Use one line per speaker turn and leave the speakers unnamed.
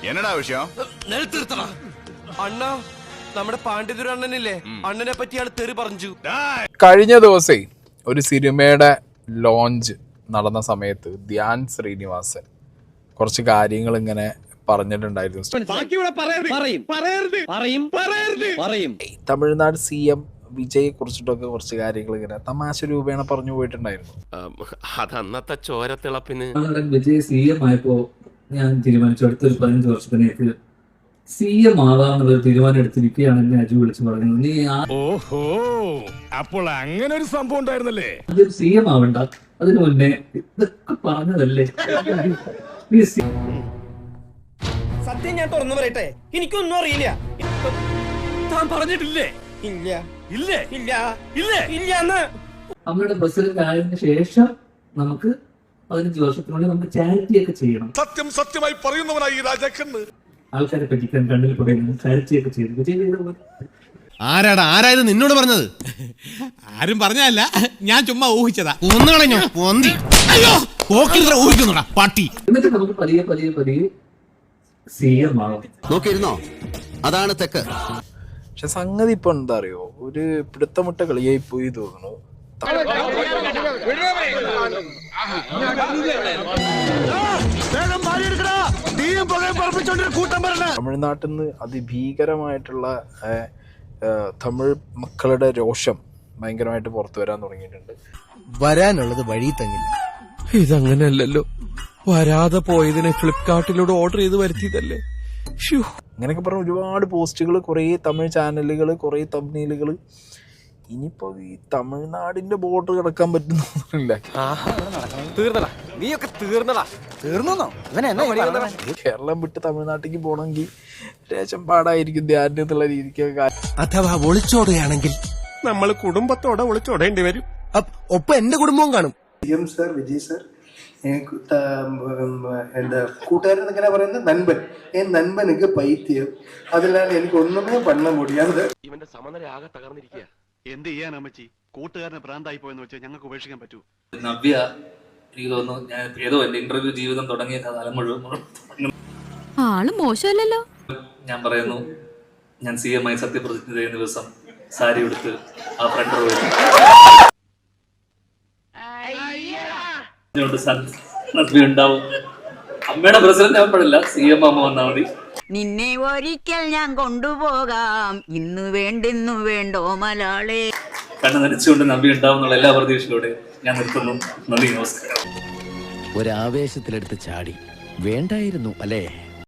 എന്നടാ വിഷയം?
അണ്ണ നമ്മുടെ പാണ്ഡിതുര അണ്ണനില്ലേ, അണ്ണനെ പറ്റി ആള് തെറി പറഞ്ഞു.
കഴിഞ്ഞ ദിവസേ ഒരു സിനിമയുടെ ലോഞ്ച് നടന്ന സമയത്ത് ധ്യാൻ ശ്രീനിവാസൻ കുറച്ച് കാര്യങ്ങൾ ഇങ്ങനെ പറഞ്ഞിട്ടുണ്ടായിരുന്നു. തമിഴ്നാട് CM വിജയെ കുറിച്ചിട്ടൊക്കെ കുറച്ച് കാര്യങ്ങൾ ഇങ്ങനെ തമാശ രൂപേണ പറഞ്ഞു പോയിട്ടുണ്ടായിരുന്നു.
അതന്നത്തെ ചോരത്തിളപ്പിന്
വിജയ് CM ആയപ്പോ ഞാൻ തീരുമാനിച്ചു അടുത്തൊരു 15 വർഷത്തിനേക്ക് CM ആവാന്നുള്ളൊരു തീരുമാനം എടുത്തിരിക്കുകയാണ് എന്നെ അജു വിളിച്ചു പറഞ്ഞത്. നീ
ഓഹോ, അപ്പോൾ അങ്ങനെ ഒരു സംഭവം ഉണ്ടായിരുന്നല്ലേ?
ആദ്യം CM ആവണ്ട, അതിനു മുന്നേ ഇതൊക്കെ പറഞ്ഞതല്ലേ.
സത്യം ഞാൻ തുറന്നു പറയട്ടെ, എനിക്കൊന്നും അറിയില്ല.
താൻ പറഞ്ഞിട്ടില്ലേ?
ഇല്ല
ഇല്ലേ?
ഇല്ല
ഇല്ലേ?
ഇല്ല.
നമ്മുടെ പ്രസിഡന്റ് ആയതിനു ശേഷം നമുക്ക് 15 വർഷത്തിനുള്ളിൽ നമുക്ക് ചാരിറ്റി ഒക്കെ ചെയ്യണം.
സത്യമായി പറയുന്നവനായി രാജാക്കന്ന്
ആൾക്കാരെ പറ്റിക്കാൻ കണ്ണിൽ പറയുന്നു, ചാരിറ്റി ഒക്കെ ചെയ്തു. വിജയ്
ആരായത് നിന്നോട് പറഞ്ഞത്? ആരും പറഞ്ഞല്ല, ഞാൻ ചുമ്മാ ഊഹിച്ചതാ. ഒന്നുകളഞ്ഞോ പൊന്തി. അയ്യോ, ഊഹിക്കുന്നുടാ പട്ടി.
എന്നിട്ട് നമുക്ക് പതിയെ പതിയെ പതിയെ CM ആവും.
നോക്കിയിരുന്നോ? അതാണ് തെക്ക്.
പക്ഷെ സംഗതി ഇപ്പൊ എന്താ അറിയോ, ഒരു പിടുത്തമുട്ട കളിയായി പോയി തോന്നുന്നു. തമിഴ്നാട്ടിൽ നിന്ന് അതിഭീകരമായിട്ടുള്ള തമിഴ് മക്കളുടെ രോഷം ഭയങ്കരമായിട്ട് പുറത്തു വരാൻ തുടങ്ങിയിട്ടുണ്ട്.
വരാനുള്ളത് വഴി തങ്ങില്ല.
ഇതങ്ങനെയല്ലല്ലോ, വരാതെ പോയതിനെ ഫ്ലിപ്കാർട്ടിലൂടെ ഓർഡർ ചെയ്ത് വരുത്തിയതല്ലേ.
ഇങ്ങനെയൊക്കെ പറഞ്ഞ ഒരുപാട് പോസ്റ്റുകൾ, കുറേ തമിഴ് ചാനലുകൾ, കുറേ തമ്മിലുകൾ. ഇനിയിപ്പോ ഈ തമിഴ്നാടിന്റെ ബോർഡർ കിടക്കാൻ പറ്റുന്നില്ല. കേരളം വിട്ട് തമിഴ്നാട്ടിലേക്ക് പോകണമെങ്കിൽ രേശം പാടായിരിക്കും ധ്യാനം എന്നുള്ള രീതിക്കൊക്കെ.
അഥവാ ഒളിച്ചോടുകയാണെങ്കിൽ
നമ്മൾ കുടുംബത്തോടെ ഒളിച്ചോടേണ്ടി വരും.
ഒപ്പം എന്റെ കുടുംബവും കാണും.
CM സാർ, വിജയ് സാർ, എൻ്റെ കൂട്ടുകാരൻ എങ്ങനെ പറയുന്നത്, നൻപൻ. നൻപനുക്ക് പൈത്യം, അതിനാൽ എനിക്ക് ഒന്നുമേ പണ്ണ മുടിയാതെ.
ഇവന്റെ സമനില ആകെ തകർന്നിരിക്കുക.
എന്ത് ചെയ്യാൻ അമ്മച്ചി, കൂട്ടുകാരനെ ഭ്രാന്തായി പോയെന്ന് വെച്ചാൽ ഞങ്ങൾക്ക് ഉപേക്ഷിക്കാൻ പറ്റൂ?
നവ്യ, എനിക്ക് തോന്നുന്നു ഞാൻ ഏതോ എന്റെ ഇന്റർവ്യൂ ജീവിതം തുടങ്ങിയ കാലം മുഴുവൻ
ആള് മോശമല്ലല്ലോ.
ഞാൻ പറയുന്നു, ഞാൻ CM ആയി സത്യപ്രതിജ്ഞ ചെയ്യുന്ന ദിവസം സാരി എടുത്ത് ആ ഫ്രണ്ട് റോയിൽ ഉണ്ടാവും. അമ്മയുടെ പ്രസിഡന്റ് ആവുമ്പോഴല്ല, CM ആവുമ്പോ വന്നാൽ മതി.
നിന്നെ ഒരിക്കൽ ഞാൻ കൊണ്ടുപോകാം, ഇന്ന് വേണ്ടെന്നു വേണ്ടോ മലാളെ.
കണ്ണ് നനച്ചുകൊണ്ട് നവ്യ ഉണ്ടാവും എന്നുള്ള എല്ലാ പ്രതീക്ഷയോടെ ഞാൻ നിർത്തുന്നു. നന്ദി, നമസ്കാരം.
ഒരാവേശത്തിലെടുത്ത് ചാടി വേണ്ടായിരുന്നു അല്ലേ?